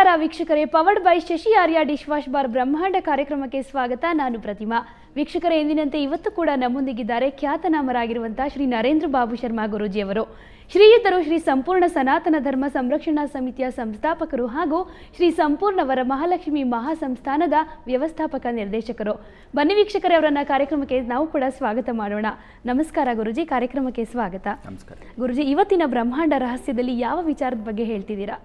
ನಮಸ್ಕಾರ ವೀಕ್ಷಕರೇ, powered by Shashi Arya dish wash bar ಬ್ರಹ್ಮಾಂಡ ಕಾರ್ಯಕ್ರಮಕ್ಕೆ ಸ್ವಾಗತ. ನಾನು ಪ್ರತಿಮಾ. ವೀಕ್ಷಕರೇ, ಎಂದಿನಂತೆ ಇವತ್ತು ಕೂಡ ನಮ್ಮೊಂದಿಗಿದ್ದಾರೆ ಖ್ಯಾತನಾಮರಾಗಿರುವಂತಹ ಶ್ರೀ ನರೇಂದ್ರ ಬಾಬು ಶರ್ಮಾ ಗುರೂಜಿಯವರು. ಶ್ರೀಯುತರು ಶ್ರೀ ಸಂಪೂರ್ಣ ಸನಾತನ ಧರ್ಮ ಸಂರಕ್ಷಣಾ ಸಮಿತಿಯ ಸಂಸ್ಥಾಪಕರು ಹಾಗೂ ಶ್ರೀ ಸಂಪೂರ್ಣ ವರಮಹಾಲಕ್ಷ್ಮಿ ಮಹಾಸಂಸ್ಥಾನದ ವ್ಯವಸ್ಥಾಪಕ ನಿರ್ದೇಶಕರು. ಬನ್ನಿ ವೀಕ್ಷಕರೇ, ಅವರನ್ನ ಕಾರ್ಯಕ್ರಮಕ್ಕೆ ನಾವು ಕೂಡ ಸ್ವಾಗತ ಮಾಡೋಣ. ನಮಸ್ಕಾರ ಗುರುಜಿ, ಕಾರ್ಯಕ್ರಮಕ್ಕೆ ಸ್ವಾಗತ. ನಮಸ್ಕಾರ ಗುರುಜಿ, ಇವತ್ತಿನ ಬ್ರಹ್ಮಾಂಡ ರಹಸ್ಯದಲ್ಲಿ ಯಾವ ವಿಚಾರದ ಬಗ್ಗೆ ಹೇಳ್ತಿದ್ದೀರಾ?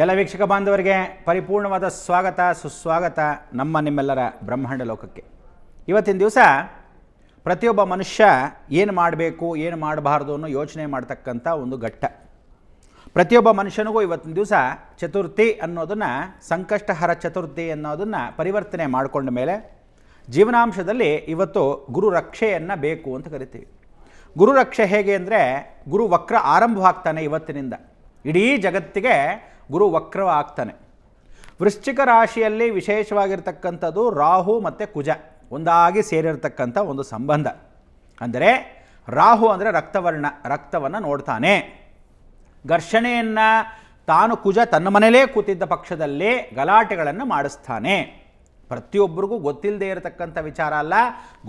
ಎಲ್ಲ ವೀಕ್ಷಕ ಬಾಂಧವರಿಗೆ ಪರಿಪೂರ್ಣವಾದ ಸ್ವಾಗತ, ಸುಸ್ವಾಗತ ನಮ್ಮ ನಿಮ್ಮೆಲ್ಲರ ಬ್ರಹ್ಮಾಂಡ ಲೋಕಕ್ಕೆ. ಇವತ್ತಿನ ದಿವಸ ಪ್ರತಿಯೊಬ್ಬ ಮನುಷ್ಯ ಏನು ಮಾಡಬೇಕು ಏನು ಮಾಡಬಾರ್ದು ಅನ್ನೋ ಯೋಚನೆ ಮಾಡ್ತಕ್ಕಂಥ ಒಂದು ಘಟ್ಟ. ಪ್ರತಿಯೊಬ್ಬ ಮನುಷ್ಯನಿಗೂ ಇವತ್ತಿನ ದಿವಸ ಚತುರ್ಥಿ ಅನ್ನೋದನ್ನು, ಸಂಕಷ್ಟಹರ ಚತುರ್ಥಿ ಅನ್ನೋದನ್ನು ಪರಿವರ್ತನೆ ಮಾಡಿಕೊಂಡ ಮೇಲೆ ಜೀವನಾಂಶದಲ್ಲಿ ಇವತ್ತು ಗುರು ರಕ್ಷೆಯನ್ನು ಬೇಕು ಅಂತ ಕರಿತೀವಿ. ಗುರು ರಕ್ಷೆ ಹೇಗೆ ಅಂದರೆ, ಗುರು ವಕ್ರ ಆರಂಭವಾಗ್ತಾನೆ ಇವತ್ತಿನಿಂದ. ಇಡೀ ಜಗತ್ತಿಗೆ ಗುರು ವಕ್ರ ಆಗ್ತಾನೆ. ವೃಶ್ಚಿಕ ರಾಶಿಯಲ್ಲಿ ವಿಶೇಷವಾಗಿರ್ತಕ್ಕಂಥದ್ದು ರಾಹು ಮತ್ತು ಕುಜ ಒಂದಾಗಿ ಸೇರಿರ್ತಕ್ಕಂಥ ಒಂದು ಸಂಬಂಧ. ಅಂದರೆ ರಾಹು ಅಂದರೆ ರಕ್ತವರ್ಣ, ರಕ್ತವನ್ನು ನೋಡ್ತಾನೆ. ಘರ್ಷಣೆಯನ್ನು ತಾನು ಕುಜ ತನ್ನ ಮನೆಯಲ್ಲೇ ಕೂತಿದ್ದ ಪಕ್ಷದಲ್ಲಿ ಗಲಾಟೆಗಳನ್ನು ಮಾಡಿಸ್ತಾನೆ. ಪ್ರತಿಯೊಬ್ಬರಿಗೂ ಗೊತ್ತಿಲ್ಲದೆ ಇರತಕ್ಕಂಥ ವಿಚಾರ ಅಲ್ಲ,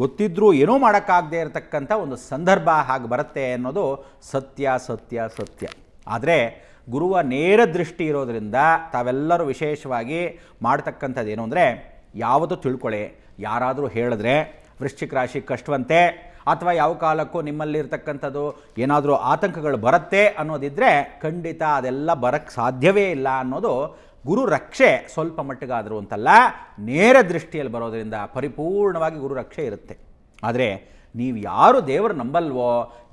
ಗೊತ್ತಿದ್ರೂ ಏನೂ ಮಾಡೋಕ್ಕಾಗದೇ ಇರತಕ್ಕಂಥ ಒಂದು ಸಂದರ್ಭ ಹಾಗೆ ಬರುತ್ತೆ ಅನ್ನೋದು ಸತ್ಯ ಸತ್ಯ ಸತ್ಯ. ಆದರೆ ಗುರುವ ನೇರ ದೃಷ್ಟಿ ಇರೋದರಿಂದ ತಾವೆಲ್ಲರೂ ವಿಶೇಷವಾಗಿ ಮಾಡ್ತಕ್ಕಂಥದ್ದು ಏನು ಅಂದರೆ, ಯಾವುದು ತಿಳ್ಕೊಳ್ಳಿ, ಯಾರಾದರೂ ಹೇಳಿದ್ರೆ ವೃಶ್ಚಿಕ ರಾಶಿ ಕಷ್ಟವಂತೆ ಅಥವಾ ಯಾವ ಕಾಲಕ್ಕೂ ನಿಮ್ಮಲ್ಲಿರ್ತಕ್ಕಂಥದ್ದು ಏನಾದರೂ ಆತಂಕಗಳು ಬರುತ್ತೆ ಅನ್ನೋದಿದ್ದರೆ ಖಂಡಿತ ಅದೆಲ್ಲ ಬರೋಕ್ಕೆ ಸಾಧ್ಯವೇ ಇಲ್ಲ ಅನ್ನೋದು ಗುರು ರಕ್ಷೆ ಸ್ವಲ್ಪ ಮಟ್ಟಿಗಾದರೂ ಅಂತಲ್ಲ, ನೇರ ದೃಷ್ಟಿಯಲ್ಲಿ ಬರೋದರಿಂದ ಪರಿಪೂರ್ಣವಾಗಿ ಗುರು ರಕ್ಷೆ ಇರುತ್ತೆ. ಆದರೆ ನೀವು ಯಾರು ದೇವರು ನಂಬಲ್ವೋ,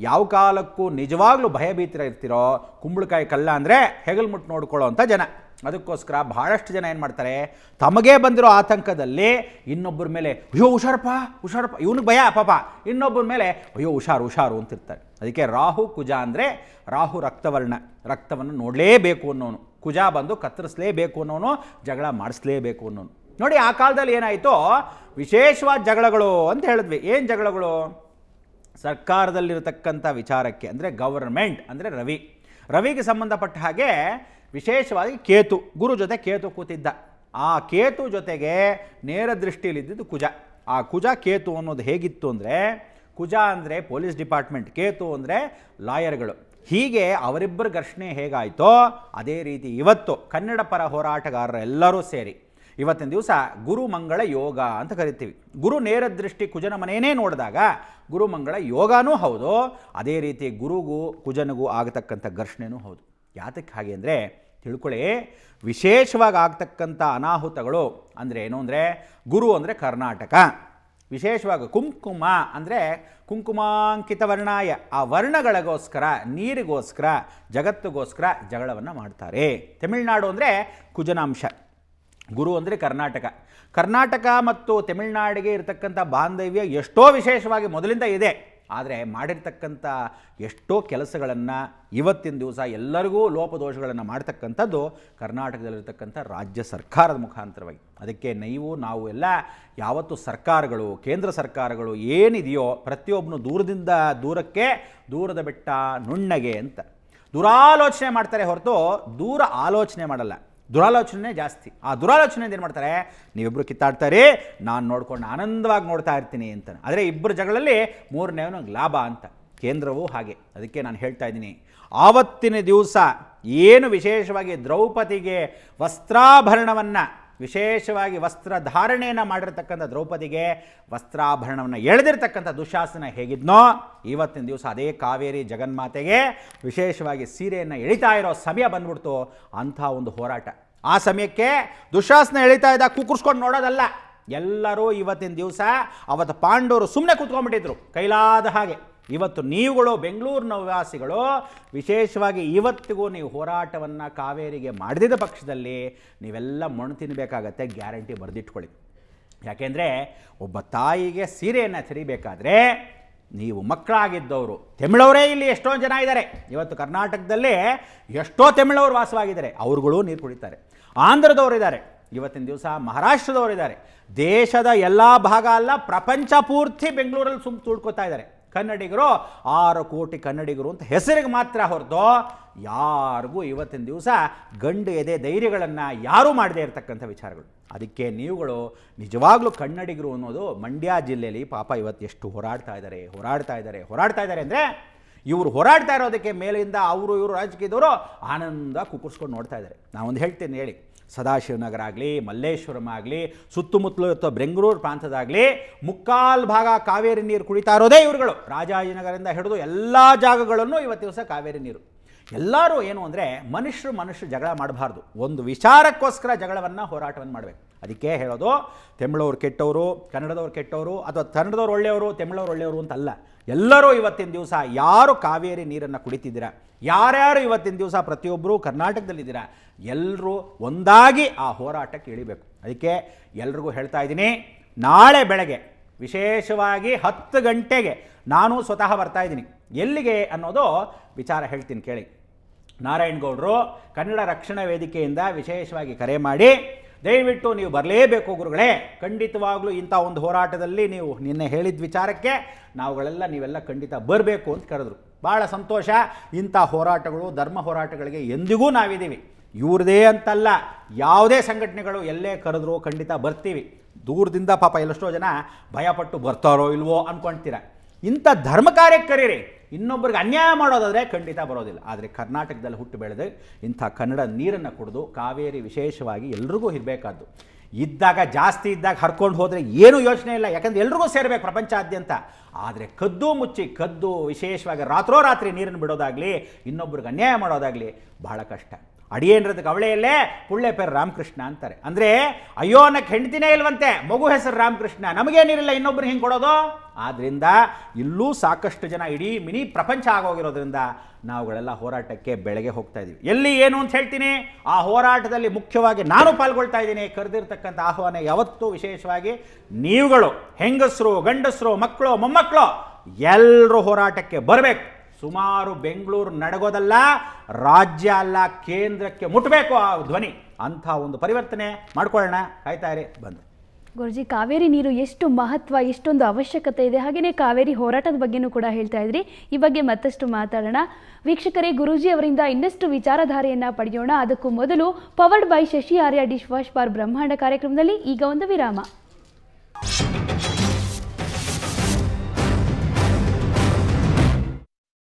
ಯಾವ ಕಾಲಕ್ಕೂ ನಿಜವಾಗ್ಲೂ ಭಯಭೀತರ ಇರ್ತೀರೋ, ಕುಂಬಳಕಾಯಿ ಕಳ್ಳ ಅಂದರೆ ಹೆಗಲು ಮುಟ್ಟು ನೋಡ್ಕೊಳ್ಳೋ ಅಂಥ ಜನ. ಅದಕ್ಕೋಸ್ಕರ ಬಹಳಷ್ಟು ಜನ ಏನು ಮಾಡ್ತಾರೆ, ತಮಗೇ ಬಂದಿರೋ ಆತಂಕದಲ್ಲಿ ಇನ್ನೊಬ್ಬರ ಮೇಲೆ ಅಯ್ಯೋ ಹುಷಾರಪ್ಪ ಹುಷಾರಪ್ಪ, ಇವನಿಗೆ ಭಯ ಪಾಪ, ಇನ್ನೊಬ್ಬರ ಮೇಲೆ ಅಯ್ಯೋ ಹುಷಾರು ಹುಷಾರು ಅಂತಿರ್ತಾರೆ. ಅದಕ್ಕೆ ರಾಹು ಕುಜ ಅಂದರೆ, ರಾಹು ರಕ್ತವರ್ಣ, ರಕ್ತವನ್ನು ನೋಡಲೇಬೇಕು ಅನ್ನೋನು, ಕುಜ ಬಂದು ಕತ್ತರಿಸಲೇಬೇಕು ಅನ್ನೋನು, ಜಗಳ ಮಾಡಿಸ್ಲೇಬೇಕು ಅನ್ನೋನು. ನೋಡಿ, ಆ ಕಾಲದಲ್ಲಿ ಏನಾಯಿತೋ ವಿಶೇಷವಾದ ಜಗಳಗಳು ಅಂತ ಹೇಳಿದ್ವಿ. ಏನು ಜಗಳಗಳು? ಸರ್ಕಾರದಲ್ಲಿರತಕ್ಕಂಥ ವಿಚಾರಕ್ಕೆ, ಅಂದರೆ ಗವರ್ಮೆಂಟ್ ಅಂದರೆ ರವಿಗೆ ಸಂಬಂಧಪಟ್ಟ ಹಾಗೆ ವಿಶೇಷವಾಗಿ ಕೇತು, ಗುರು ಜೊತೆ ಕೇತು ಕೂತಿದ್ದ. ಆ ಕೇತು ಜೊತೆಗೆ ನೇರ ದೃಷ್ಟಿಯಲ್ಲಿದ್ದಿದ್ದು ಕುಜ. ಆ ಕುಜ ಕೇತು ಅನ್ನೋದು ಹೇಗಿತ್ತು ಅಂದರೆ, ಕುಜ ಅಂದರೆ ಪೊಲೀಸ್ ಡಿಪಾರ್ಟ್ಮೆಂಟ್, ಕೇತು ಅಂದರೆ ಲಾಯರ್ಗಳು. ಹೀಗೆ ಅವರಿಬ್ಬರ ಘರ್ಷಣೆ ಹೇಗಾಯಿತೋ ಅದೇ ರೀತಿ ಇವತ್ತು ಕನ್ನಡ ಪರ ಹೋರಾಟಗಾರರೆಲ್ಲರೂ ಸೇರಿ ಇವತ್ತಿನ ದಿವಸ ಗುರು ಮಂಗಳ ಯೋಗ ಅಂತ ಕರಿತೀವಿ. ಗುರು ನೇರ ದೃಷ್ಟಿ ಕುಜನ ಮನೆಯೇ ನೋಡಿದಾಗ ಗುರು ಮಂಗಳ ಯೋಗನೂ ಹೌದು, ಅದೇ ರೀತಿ ಗುರುಗೂ ಕುಜನಿಗೂ ಆಗತಕ್ಕಂಥ ಘರ್ಷಣೆನೂ ಹೌದು. ಯಾತಕ್ಕೆ ಹಾಗೆ ಅಂದರೆ ತಿಳ್ಕೊಳ್ಳಿ, ವಿಶೇಷವಾಗಿ ಆಗ್ತಕ್ಕಂಥ ಅನಾಹುತಗಳು ಅಂದರೆ ಏನು ಅಂದರೆ, ಗುರು ಅಂದರೆ ಕರ್ನಾಟಕ, ವಿಶೇಷವಾಗಿ ಕುಂಕುಮ ಅಂದರೆ ಕುಂಕುಮಾಂಕಿತ ವರ್ಣಾಯ, ಆ ವರ್ಣಗಳಿಗೋಸ್ಕರ, ನೀರಿಗೋಸ್ಕರ, ಜಗತ್ತಿಗೋಸ್ಕರ ಜಗಳವನ್ನು ಮಾಡ್ತಾರೆ. ತಮಿಳುನಾಡು ಅಂದರೆ ಕುಜನಾಂಶ, ಗುರು ಅಂದರೆ ಕರ್ನಾಟಕ ಮತ್ತು ತಮಿಳುನಾಡಿಗೆ ಇರತಕ್ಕಂಥ ಬಾಂಧವ್ಯ ಎಷ್ಟೋ ವಿಶೇಷವಾಗಿ ಮೊದಲಿಂದ ಇದೆ. ಆದರೆ ಮಾಡಿರ್ತಕ್ಕಂಥ ಎಷ್ಟೋ ಕೆಲಸಗಳನ್ನು ಇವತ್ತಿನ ದಿವಸ ಎಲ್ಲರಿಗೂ ಲೋಪದೋಷಗಳನ್ನು ಮಾಡ್ತಕ್ಕಂಥದ್ದು ಕರ್ನಾಟಕದಲ್ಲಿರ್ತಕ್ಕಂಥ ರಾಜ್ಯ ಸರ್ಕಾರದ ಮುಖಾಂತರವಾಗಿ. ಅದಕ್ಕೆ ನಾವು ಎಲ್ಲ ಯಾವತ್ತು ಸರ್ಕಾರಗಳು, ಕೇಂದ್ರ ಸರ್ಕಾರಗಳು ಏನಿದೆಯೋ ಪ್ರತಿಯೊಬ್ಬನು ದೂರದ ಬೆಟ್ಟ ನುಣ್ಣಗೆ ಅಂತ ದುರಾಲೋಚನೆ ಮಾಡ್ತಾರೆ ಹೊರತು ದೂರ ಆಲೋಚನೆ ಮಾಡಲ್ಲ. ದುರಾಲೋಚನೆ ಜಾಸ್ತಿ. ಆ ದುರಾಲೋಚನೆಯಿಂದ ಏನು ಮಾಡ್ತಾರೆ, ನೀವಿಬ್ಬರು ಕಿತ್ತಾಡ್ತಾರೆ, ನಾನು ನೋಡ್ಕೊಂಡು ಆನಂದವಾಗಿ ನೋಡ್ತಾ ಇರ್ತೀನಿ ಅಂತ. ಆದರೆ ಇಬ್ಬರು ಜಗಳಲ್ಲಿ ಮೂರನೇವನು ಲಾಭ ಅಂತ. ಕೇಂದ್ರವೂ ಹಾಗೆ. ಅದಕ್ಕೆ ನಾನು ಹೇಳ್ತಾ ಇದ್ದೀನಿ, ಆವತ್ತಿನ ದಿವಸ ಏನು ವಿಶೇಷವಾಗಿ ದ್ರೌಪದಿಗೆ ವಸ್ತ್ರಾಭರಣವನ್ನು, ವಿಶೇಷವಾಗಿ ವಸ್ತ್ರಧಾರಣೆಯನ್ನು ಮಾಡಿರ್ತಕ್ಕಂಥ ದ್ರೌಪದಿಗೆ ವಸ್ತ್ರಾಭರಣವನ್ನು ಎಳೆದಿರ್ತಕ್ಕಂಥ ದುಶಾಸನ ಹೇಗಿದ್ನೋ, ಇವತ್ತಿನ ದಿವಸ ಅದೇ ಕಾವೇರಿ ಜಗನ್ಮಾತೆಗೆ ವಿಶೇಷವಾಗಿ ಸೀರೆಯನ್ನು ಎಳಿತಾ ಇರೋ ಸಮಯ ಬಂದ್ಬಿಡ್ತು. ಅಂಥ ಒಂದು ಹೋರಾಟ. ಆ ಸಮಯಕ್ಕೆ ದುಶಾಸನ ಎಳಿತಾ ಇದ್ದ ಕೂಕುರ್ಸ್ಕೊಂಡು ನೋಡೋದಲ್ಲ, ಎಲ್ಲರೂ ಇವತ್ತಿನ ದಿವಸ, ಅವತ್ತು ಪಾಂಡವರು ಸುಮ್ಮನೆ ಕೂತ್ಕೊಂಡ್ಬಿಟ್ಟಿದ್ರು ಕೈಲಾದ ಹಾಗೆ. ಇವತ್ತು ನೀವುಗಳು ಬೆಂಗಳೂರು ನಿವಾಸಿಗಳು ವಿಶೇಷವಾಗಿ ಇವತ್ತಿಗೂ ನೀವು ಹೋರಾಟವನ್ನು ಕಾವೇರಿಗೆ ಮಾಡಿದ ಪಕ್ಷದಲ್ಲಿ ನೀವೆಲ್ಲ ಮಣ್ಣು ತಿನ್ನಬೇಕಾಗತ್ತೆ, ಗ್ಯಾರಂಟಿ ಬರೆದಿಟ್ಕೊಳ್ಳಿ. ಯಾಕೆಂದರೆ ಒಬ್ಬ ತಾಯಿಗೆ ಸೀರೆಯನ್ನು ತೆರಿಬೇಕಾದ್ರೆ ನೀವು ಮಕ್ಕಳಾಗಿದ್ದವರು, ತಮಿಳವರೇ ಇಲ್ಲಿ ಎಷ್ಟೊಂದು ಜನ ಇದ್ದಾರೆ. ಇವತ್ತು ಕರ್ನಾಟಕದಲ್ಲಿ ಎಷ್ಟೋ ತಮಿಳವರು ವಾಸವಾಗಿದ್ದಾರೆ, ಅವ್ರುಗಳು ನೀರು ಕುಡಿತಾರೆ. ಆಂಧ್ರದವರಿದ್ದಾರೆ, ಇವತ್ತಿನ ದಿವಸ ಮಹಾರಾಷ್ಟ್ರದವರಿದ್ದಾರೆ. ದೇಶದ ಎಲ್ಲ ಭಾಗ ಅಲ್ಲ, ಪ್ರಪಂಚ ಪೂರ್ತಿ ಬೆಂಗಳೂರಲ್ಲಿ ತುಳ್ಕೊತಾ ಇದ್ದಾರೆ. ಕನ್ನಡಿಗರು 6 ಕೋಟಿ ಕನ್ನಡಿಗರು ಅಂತ ಹೆಸರಿಗೆ ಮಾತ್ರ ಹೊರತು ಯಾರಿಗೂ ಇವತ್ತಿನ ದಿವಸ ಗಂಡು ಎದೆ ಧೈರ್ಯಗಳನ್ನು ಯಾರೂ ಮಾಡದೇ ಇರತಕ್ಕಂಥ ವಿಚಾರಗಳು. ಅದಕ್ಕೆ ನೀವುಗಳು ನಿಜವಾಗ್ಲೂ ಕನ್ನಡಿಗರು ಅನ್ನೋದು ಮಂಡ್ಯ ಜಿಲ್ಲೆಯಲ್ಲಿ ಪಾಪ ಇವತ್ತು ಎಷ್ಟು ಹೋರಾಡ್ತಾ ಇದ್ದಾರೆ ಅಂದರೆ ಇವರು ಹೋರಾಡ್ತಾ ಇರೋದಕ್ಕೆ ಮೇಲಿಂದ ಅವರು ಇವರು ರಾಜಕೀಯದವರು ಆನಂದ ಕುಕ್ಕರ್ಸ್ಕೊಂಡು ನೋಡ್ತಾ ಇದ್ದಾರೆ. ನಾವೊಂದು ಹೇಳ್ತೀನಿ ಹೇಳಿ, ಸದಾಶಿವನಗರ ಆಗಲಿ, ಮಲ್ಲೇಶ್ವರಂ ಆಗಲಿ, ಸುತ್ತಮುತ್ತಲು ಅಥವಾ ಬೆಂಗಳೂರು ಪ್ರಾಂತದಾಗಲಿ ಮುಕ್ಕಾಲು ಭಾಗ ಕಾವೇರಿ ನೀರು ಕುಡಿತಾ ಇರೋದೇ ಇವ್ರುಗಳು. ರಾಜಾಜಿನಗರದಿಂದ ಹಿಡಿದು ಎಲ್ಲ ಜಾಗಗಳನ್ನು ಇವತ್ತು ದಿವಸ ಕಾವೇರಿ ನೀರು. ಎಲ್ಲರೂ ಏನು ಅಂದರೆ ಮನುಷ್ಯರು ಜಗಳ ಮಾಡಬಾರ್ದು, ಒಂದು ವಿಚಾರಕ್ಕೋಸ್ಕರ ಜಗಳವನ್ನು ಹೋರಾಟವನ್ನು ಮಾಡಬೇಕು. ಅದಕ್ಕೆ ಹೇಳೋದು ತಮಿಳವ್ರು ಕೆಟ್ಟವರು, ಕನ್ನಡದವ್ರು ಕೆಟ್ಟವರು, ಅಥವಾ ಕನ್ನಡದವ್ರು ಒಳ್ಳೆಯವರು, ತಮಿಳವ್ರು ಒಳ್ಳೆಯವರು ಅಂತಲ್ಲ. ಎಲ್ಲರೂ ಇವತ್ತಿನ ದಿವಸ ಯಾರು ಕಾವೇರಿ ನೀರನ್ನು ಕುಡಿತಿದ್ದೀರಾ, ಯಾರ್ಯಾರು ಇವತ್ತಿನ ದಿವಸ ಪ್ರತಿಯೊಬ್ಬರು ಕರ್ನಾಟಕದಲ್ಲಿದ್ದೀರಾ, ಎಲ್ಲರೂ ಒಂದಾಗಿ ಆ ಹೋರಾಟಕ್ಕೆ ಇಳಿಬೇಕು. ಅದಕ್ಕೆ ಎಲ್ರಿಗೂ ಹೇಳ್ತಾ ಇದ್ದೀನಿ, ನಾಳೆ ಬೆಳಗ್ಗೆ ವಿಶೇಷವಾಗಿ 10 ಗಂಟೆಗೆ ನಾನು ಸ್ವತಃ ಬರ್ತಾ ಇದ್ದೀನಿ. ಎಲ್ಲಿಗೆ ಅನ್ನೋದು ವಿಚಾರ ಹೇಳ್ತೀನಿ ಕೇಳಿ. ನಾರಾಯಣಗೌಡರು ಕನ್ನಡ ರಕ್ಷಣಾ ವೇದಿಕೆಯಿಂದ ವಿಶೇಷವಾಗಿ ಕರೆ ಮಾಡಿ, ದಯವಿಟ್ಟು ನೀವು ಬರಲೇಬೇಕು ಗುರುಗಳೇ, ಖಂಡಿತವಾಗ್ಲೂ ಇಂಥ ಒಂದು ಹೋರಾಟದಲ್ಲಿ ನೀವು ನಿನ್ನೆ ಹೇಳಿದ ವಿಚಾರಕ್ಕೆ ನೀವೆಲ್ಲ ಖಂಡಿತ ಬರಬೇಕು ಅಂತ ಕರೆದ್ರು. ಭಾಳ ಸಂತೋಷ. ಇಂಥ ಹೋರಾಟಗಳು, ಧರ್ಮ ಹೋರಾಟಗಳಿಗೆ ಎಂದಿಗೂ ನಾವಿದ್ದೀವಿ. ಇವ್ರದೇ ಅಂತಲ್ಲ, ಯಾವುದೇ ಸಂಘಟನೆಗಳು ಎಲ್ಲೇ ಕರೆದ್ರು ಖಂಡಿತ ಬರ್ತೀವಿ. ದೂರದಿಂದ ಪಾಪ ಎಲ್ಲೆಷ್ಟೋ ಜನ ಭಯಪಟ್ಟು ಬರ್ತಾರೋ ಇಲ್ವೋ ಅಂದ್ಕೊಳ್ತೀರ. ಇಂಥ ಧರ್ಮ ಕಾರ್ಯಕ್ಕೆ ಕರೀರಿ. ಇನ್ನೊಬ್ಬರಿಗೆ ಅನ್ಯಾಯ ಮಾಡೋದಾದರೆ ಖಂಡಿತ ಬರೋದಿಲ್ಲ. ಆದರೆ ಕರ್ನಾಟಕದಲ್ಲಿ ಹುಟ್ಟು ಬೆಳೆದು ಇಂಥ ಕನ್ನಡ ನೀರನ್ನು ಕುಡಿದು ಕಾವೇರಿ ವಿಶೇಷವಾಗಿ ಎಲ್ರಿಗೂ ಇರಬೇಕಾದ್ದು. ಇದ್ದಾಗ ಜಾಸ್ತಿ ಇದ್ದಾಗ ಹರ್ಕೊಂಡು ಹೋದರೆ ಏನೂ ಯೋಚನೆ ಇಲ್ಲ, ಯಾಕಂದರೆ ಎಲ್ರಿಗೂ ಸೇರಬೇಕು ಪ್ರಪಂಚಾದ್ಯಂತ. ಆದರೆ ಕದ್ದು ವಿಶೇಷವಾಗಿ ರಾತ್ರೋರಾತ್ರಿ ನೀರನ್ನು ಬಿಡೋದಾಗಲಿ, ಇನ್ನೊಬ್ರಿಗೆ ಅನ್ಯಾಯ ಮಾಡೋದಾಗಲಿ ಬಹಳ ಕಷ್ಟ. ಅಡಿಯೇನ್ರದ ಕವಳೆಯಲ್ಲೇ ಪುಳ್ಳೆ ಪೇರು ರಾಮಕೃಷ್ಣ ಅಂತಾರೆ. ಅಂದರೆ ಅಯ್ಯೋ ಅನ್ನಕ್ಕೆ ಹೆಂಡ್ತಿನೇ ಇಲ್ವಂತೆ, ಮಗು ಹೆಸರು ರಾಮಕೃಷ್ಣ, ನಮಗೇನಿರಲಿಲ್ಲ ಇನ್ನೊಬ್ರಿಗೆ ಹಿಂಗೆ ಕೊಡೋದು. ಆದ್ದರಿಂದ ಇಲ್ಲೂ ಸಾಕಷ್ಟು ಜನ ಇಡೀ ಮಿನಿ ಪ್ರಪಂಚ ಆಗೋಗಿರೋದ್ರಿಂದ ನಾವುಗಳೆಲ್ಲ ಹೋರಾಟಕ್ಕೆ ಬೆಳಗ್ಗೆ ಹೋಗ್ತಾ ಇದ್ದೀವಿ. ಎಲ್ಲಿ ಏನು ಅಂತ ಹೇಳ್ತೀನಿ, ಆ ಹೋರಾಟದಲ್ಲಿ ಮುಖ್ಯವಾಗಿ ನಾನು ಪಾಲ್ಗೊಳ್ತಾ ಇದ್ದೀನಿ. ಕರೆದಿರ್ತಕ್ಕಂಥ ಆಹ್ವಾನ ಯಾವತ್ತೂ ವಿಶೇಷವಾಗಿ ನೀವುಗಳು ಹೆಂಗಸರು, ಗಂಡಸರು, ಮಕ್ಕಳು, ಮೊಮ್ಮಕ್ಕಳು ಎಲ್ಲರೂ ಹೋರಾಟಕ್ಕೆ ಬರಬೇಕು. ಸುಮಾರು ಬೆಂಗಳೂರು ನಡಗೋದಲ್ಲ, ರಾಜ್ಯ ಅಲ್ಲ, ಕೇಂದ್ರಕ್ಕೆ ಮುಟ್ಟಬೇಕು ಆ ಧ್ವನಿ. ಅಂಥ ಒಂದು ಪರಿವರ್ತನೆ ಮಾಡ್ಕೊಳ್ಳೋಣ. ಕಾಯ್ತಾ ಇರಿ, ಬಂದು ಗುರುಜಿ, ಕಾವೇರಿ ನೀರು ಎಷ್ಟು ಮಹತ್ವ, ಎಷ್ಟೊಂದು ಅವಶ್ಯಕತೆ ಇದೆ. ಹಾಗೆಯೇ ಕಾವೇರಿ ಹೋರಾಟದ ಬಗ್ಗೆನೂ ಕೂಡ ಹೇಳ್ತಾ ಇದ್ರಿ. ಈ ಬಗ್ಗೆ ಮತ್ತಷ್ಟು ಮಾತಾಡೋಣ. ವೀಕ್ಷಕರೇ, ಗುರೂಜಿ ಅವರಿಂದ ಇನ್ನಷ್ಟು ವಿಚಾರಧಾರೆಯನ್ನು ಪಡೆಯೋಣ. ಅದಕ್ಕೂ ಮೊದಲು powered by Shashi Arya dish wash bar ಬ್ರಹ್ಮಾಂಡ ಕಾರ್ಯಕ್ರಮದಲ್ಲಿ ಈಗ ಒಂದು ವಿರಾಮ.